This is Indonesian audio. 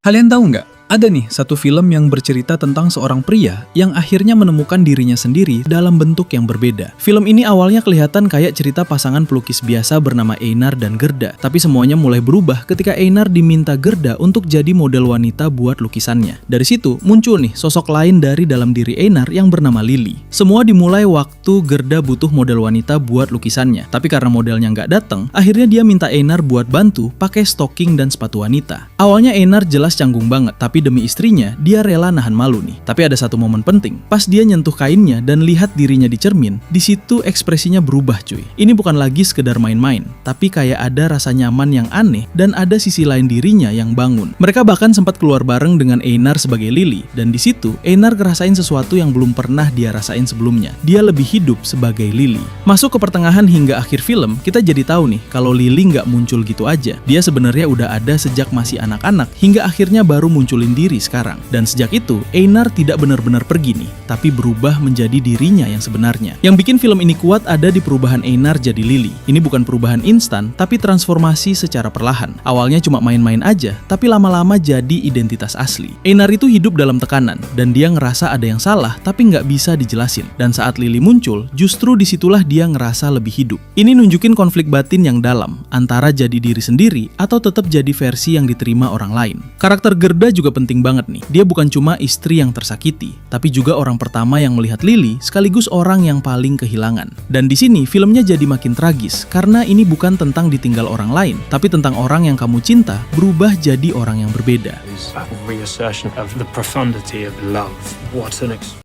Kalian tahu nggak? Ada nih satu film yang bercerita tentang seorang pria yang akhirnya menemukan dirinya sendiri dalam bentuk yang berbeda. Film ini awalnya kelihatan kayak cerita pasangan pelukis biasa bernama Einar dan Gerda. Tapi semuanya mulai berubah ketika Einar diminta Gerda untuk jadi model wanita buat lukisannya. Dari situ muncul nih sosok lain dari dalam diri Einar yang bernama Lily. Semua dimulai waktu Gerda butuh model wanita buat lukisannya. Tapi karena modelnya nggak datang, akhirnya dia minta Einar buat bantu pakai stocking dan sepatu wanita. Awalnya Einar jelas canggung banget, tapi demi istrinya, dia rela nahan malu nih. Tapi ada satu momen penting. Pas dia nyentuh kainnya dan lihat dirinya di cermin, di situ ekspresinya berubah cuy. Ini bukan lagi sekedar main-main, tapi kayak ada rasa nyaman yang aneh dan ada sisi lain dirinya yang bangun. Mereka bahkan sempat keluar bareng dengan Einar sebagai Lily, dan di situ Einar ngerasain sesuatu yang belum pernah dia rasain sebelumnya. Dia lebih hidup sebagai Lily. Masuk ke pertengahan hingga akhir film, kita jadi tahu nih kalau Lily nggak muncul gitu aja. Dia sebenarnya udah ada sejak masih anak-anak hingga akhirnya baru munculin diri sekarang. Dan sejak itu, Einar tidak benar-benar pergi nih, tapi berubah menjadi dirinya yang sebenarnya. Yang bikin film ini kuat ada di perubahan Einar jadi Lily. Ini bukan perubahan instan, tapi transformasi secara perlahan. Awalnya cuma main-main aja, tapi lama-lama jadi identitas asli. Einar itu hidup dalam tekanan, dan dia ngerasa ada yang salah, tapi nggak bisa dijelasin. Dan saat Lily muncul, justru disitulah dia ngerasa lebih hidup. Ini nunjukin konflik batin yang dalam, antara jadi diri sendiri atau tetap jadi versi yang diterima orang lain. Karakter Gerda juga penting banget nih. Dia bukan cuma istri yang tersakiti, tapi juga orang pertama yang melihat Lily sekaligus orang yang paling kehilangan. Dan di sini filmnya jadi makin tragis karena ini bukan tentang ditinggal orang lain, tapi tentang orang yang kamu cinta berubah jadi orang yang berbeda. Reassertion of the profundity of love. What an